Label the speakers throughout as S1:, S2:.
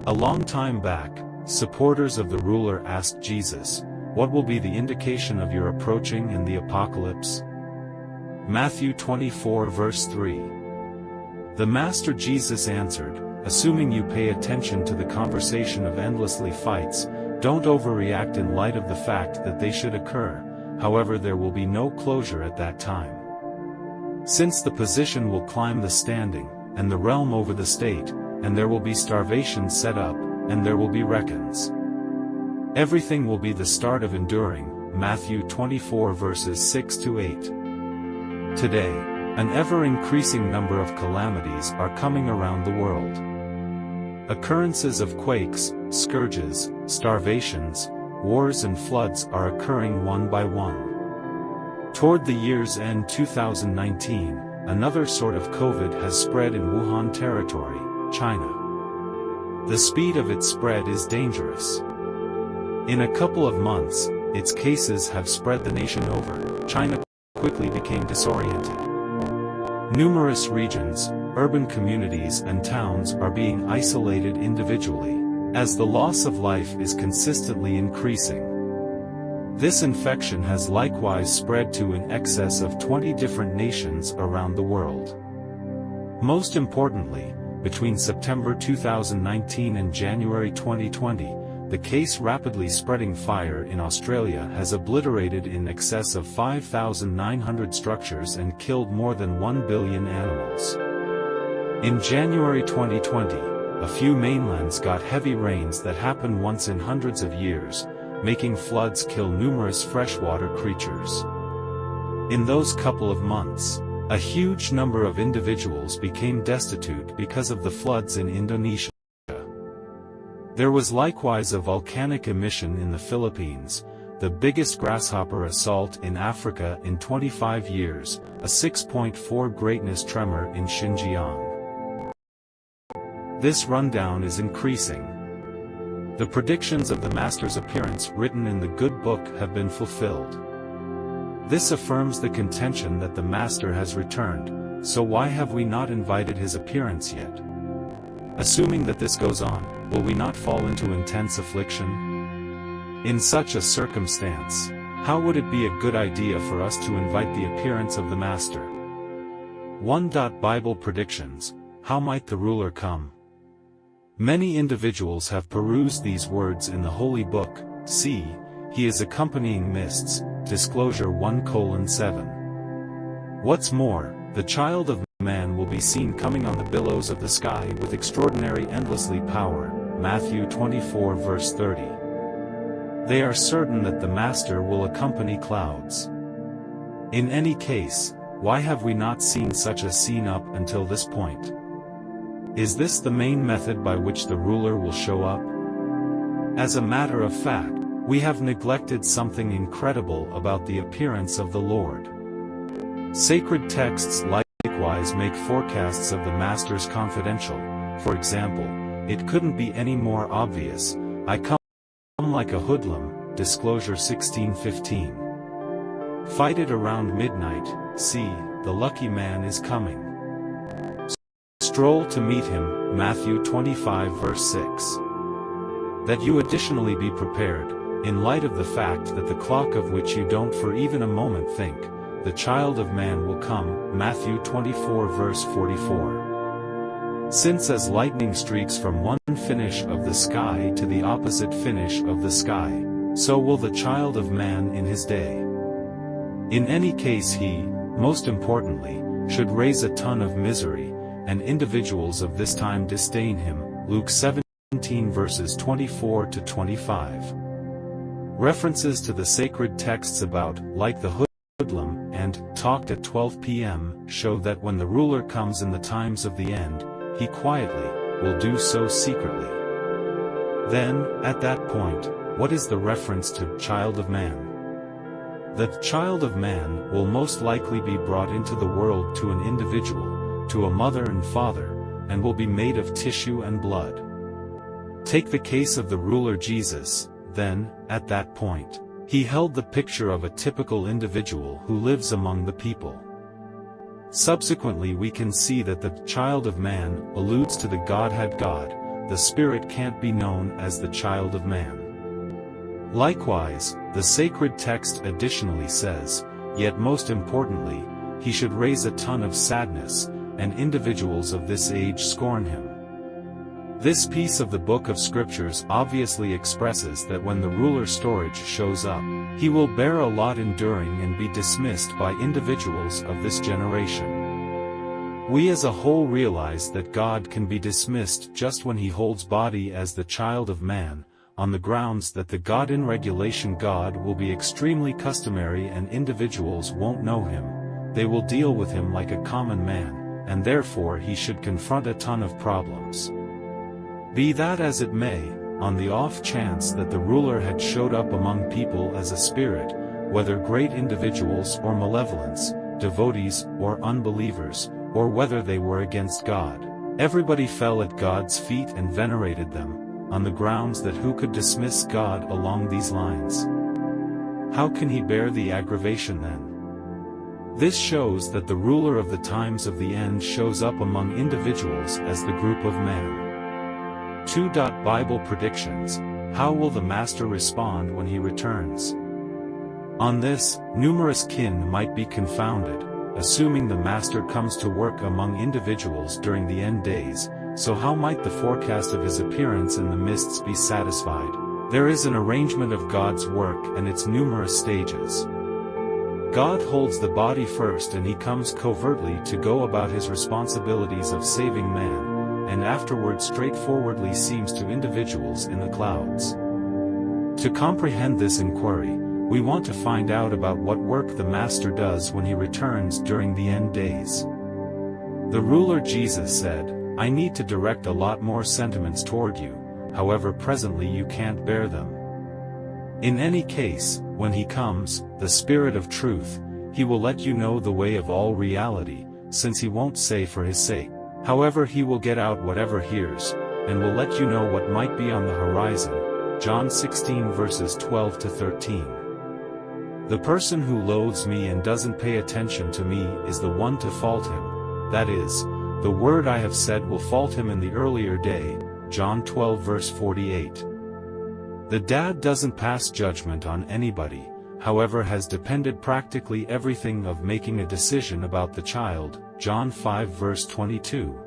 S1: A long time back, supporters of the ruler asked Jesus, "What will be the indication of your approaching and the apocalypse?" Matthew 24 verse 3. The Master Jesus answered, "Assuming you pay attention to the conversation of endlessly fights, don't overreact in light of the fact that they should occur, however there will be no closure at that time. Since the position will climb the standing, and the realm over the state, and there will be starvation set up, and there will be reckons. Everything will be the start of enduring." Matthew 24 verses 6 to 8. Today, an ever-increasing number of calamities are coming around the world. Occurrences of quakes, scourges, starvations, wars and floods are occurring one by one. Toward the year's end 2019, another sort of COVID has spread in Wuhan territory, China. The speed of its spread is dangerous. In a couple of months, its cases have spread the nation over. China quickly became disoriented. Numerous regions, urban communities and towns are being isolated individually, as the loss of life is consistently increasing. This infection has likewise spread to in excess of 20 different nations around the world. Most importantly, between September 2019 and January 2020, the case rapidly spreading fire in Australia has obliterated in excess of 5,900 structures and killed more than 1 billion animals. In January 2020, a few mainlands got heavy rains that happen once in hundreds of years, making floods kill numerous freshwater creatures. In those couple of months, a huge number of individuals became destitute because of the floods in Indonesia. There was likewise a volcanic emission in the Philippines, the biggest grasshopper assault in Africa in 25 years, a 6.4 greatness tremor in Xinjiang. This rundown is increasing. The predictions of the Master's appearance written in the good book have been fulfilled. This affirms the contention that the Master has returned, so why have we not invited his appearance yet? Assuming that this goes on, will we not fall into intense affliction? In such a circumstance, how would it be a good idea for us to invite the appearance of the Master? 1. Bible predictions. How might the ruler come? Many individuals have perused these words in the Holy Book. See, he is accompanying mists, Disclosure 1:7. What's more, the child of man will be seen coming on the billows of the sky with extraordinary endlessly power, Matthew 24 verse 30. They are certain that the Master will accompany clouds. In any case, why have we not seen such a scene up until this point? Is this the main method by which the ruler will show up? As a matter of fact, we have neglected something incredible about the appearance of the Lord. Sacred texts likewise make forecasts of the Masters confidential. For example, it couldn't be any more obvious, "I come like a hoodlum," Disclosure 16:15. "Fight it around midnight, see, the lucky man is coming. Stroll to meet him," Matthew 25 verse 6. That you additionally be prepared, in light of the fact that the clock of which you don't for even a moment think, the child of man will come, Matthew 24 verse 44. Since as lightning streaks from one finish of the sky to the opposite finish of the sky, so will the child of man in his day. In any case he, most importantly, should raise a ton of misery, and individuals of this time disdain him, Luke 17 verses 24 to 25. References to the sacred texts about, like the hoodlum, and, talked at 12 p.m., show that when the ruler comes in the times of the end, he quietly, will do so secretly. Then, at that point, what is the reference to child of man? The child of man will most likely be brought into the world to an individual, to a mother and father, and will be made of tissue and blood. Take the case of the ruler Jesus. Then, at that point, he held the picture of a typical individual who lives among the people. Subsequently we can see that the child of man alludes to the Godhead God, the spirit can't be known as the child of man. Likewise, the sacred text additionally says, yet most importantly, he should raise a ton of sadness, and individuals of this age scorn him. This piece of the book of scriptures obviously expresses that when the ruler storage shows up, he will bear a lot enduring and be dismissed by individuals of this generation. We as a whole realize that God can be dismissed just when he holds body as the child of man, on the grounds that the God in regulation God will be extremely customary and individuals won't know him, they will deal with him like a common man, and therefore he should confront a ton of problems. Be that as it may, on the off chance that the ruler had showed up among people as a spirit, whether great individuals or malevolents, devotees or unbelievers, or whether they were against God, everybody fell at God's feet and venerated them, on the grounds that who could dismiss God along these lines? How can he bear the aggravation then? This shows that the ruler of the times of the end shows up among individuals as the group of man. 2. Bible predictions. How will the Master respond when he returns? On this, numerous kin might be confounded, assuming the Master comes to work among individuals during the end days, so how might the forecast of his appearance in the mists be satisfied? There is an arrangement of God's work and its numerous stages. God holds the body first and he comes covertly to go about his responsibilities of saving man, and afterwards straightforwardly seems to individuals in the clouds. To comprehend this inquiry, we want to find out about what work the Master does when he returns during the end days. The ruler Jesus said, I need to direct a lot more sentiments toward you, however presently you can't bear them. In any case, when he comes, the Spirit of truth, he will let you know the way of all reality, since he won't say for his sake. However, he will get out whatever hears, and will let you know what might be on the horizon. John 16 verses 12 to 13. The person who loathes me and doesn't pay attention to me is the one to fault him. That is, the word I have said will fault him in the earlier day. John 12 verse 48. The dad doesn't pass judgment on anybody, however has depended practically everything of making a decision about the child. John 5 verse 22.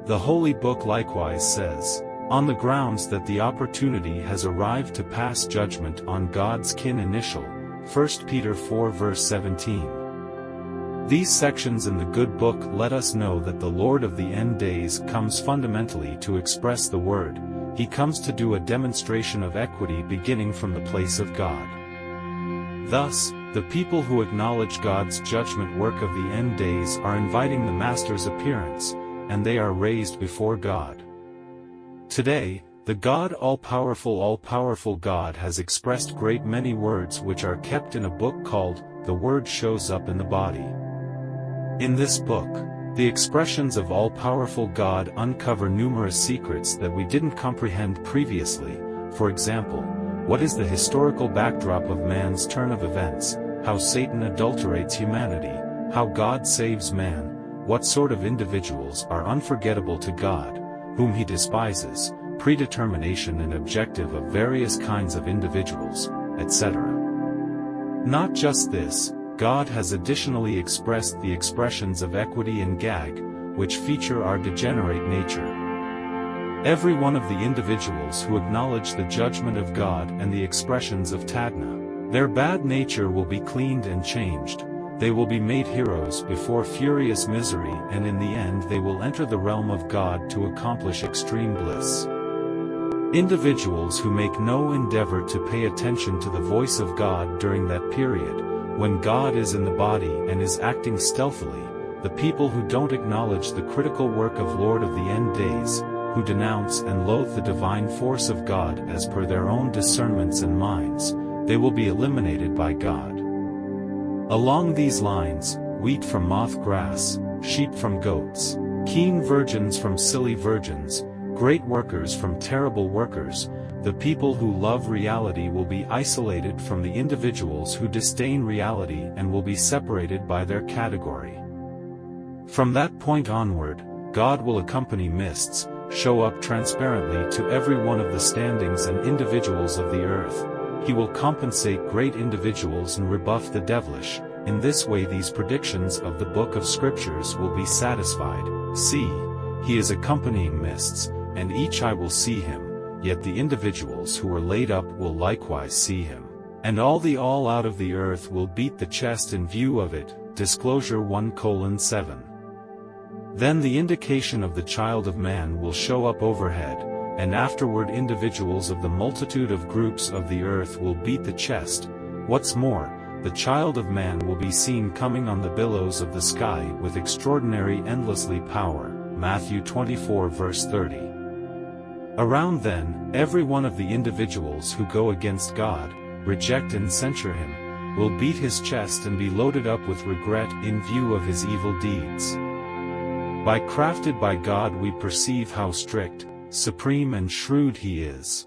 S1: The Holy Book likewise says, on the grounds that the opportunity has arrived to pass judgment on God's kin initial, 1 Peter 4 verse 17. These sections in the good book let us know that the Lord of the end days comes fundamentally to express the word, he comes to do a demonstration of equity beginning from the place of God. Thus, the people who acknowledge God's judgment work of the end days are inviting the Master's appearance, and they are raised before God. Today, the God all-powerful God has expressed great many words which are kept in a book called, The Word Shows Up in the Body. In this book, the expressions of all-powerful God uncover numerous secrets that we didn't comprehend previously. For example, what is the historical backdrop of man's turn of events, how Satan adulterates humanity, how God saves man, what sort of individuals are unforgettable to God, whom he despises, predetermination and objective of various kinds of individuals, etc. Not just this, God has additionally expressed the expressions of equity and gag, which feature our degenerate nature. Every one of the individuals who acknowledge the judgment of God and the expressions of Tadna, their bad nature will be cleaned and changed, they will be made heroes before furious misery, and in the end they will enter the realm of God to accomplish extreme bliss. Individuals who make no endeavor to pay attention to the voice of God during that period, when God is in the body and is acting stealthily, the people who don't acknowledge the critical work of Lord of the end days, who denounce and loathe the divine force of God as per their own discernments and minds, they will be eliminated by God. Along these lines, wheat from moth grass, sheep from goats, keen virgins from silly virgins, great workers from terrible workers, the people who love reality will be isolated from the individuals who disdain reality and will be separated by their category. From that point onward, God will accompany mists, show up transparently to every one of the standings and individuals of the earth. He will compensate great individuals and rebuff the devilish. In this way these predictions of the book of scriptures will be satisfied. See, he is accompanying mists, and each eye will see him, yet the individuals who are laid up will likewise see him. And all out of the earth will beat the chest in view of it. Disclosure 1:7. Then the indication of the child of man will show up overhead, and afterward individuals of the multitude of groups of the earth will beat the chest. What's more, the child of man will be seen coming on the billows of the sky with extraordinary endlessly power. Matthew 24:30. Around then, every one of the individuals who go against God, reject and censure him, will beat his chest and be loaded up with regret in view of his evil deeds. Crafted by God we perceive how strict, supreme and shrewd he is.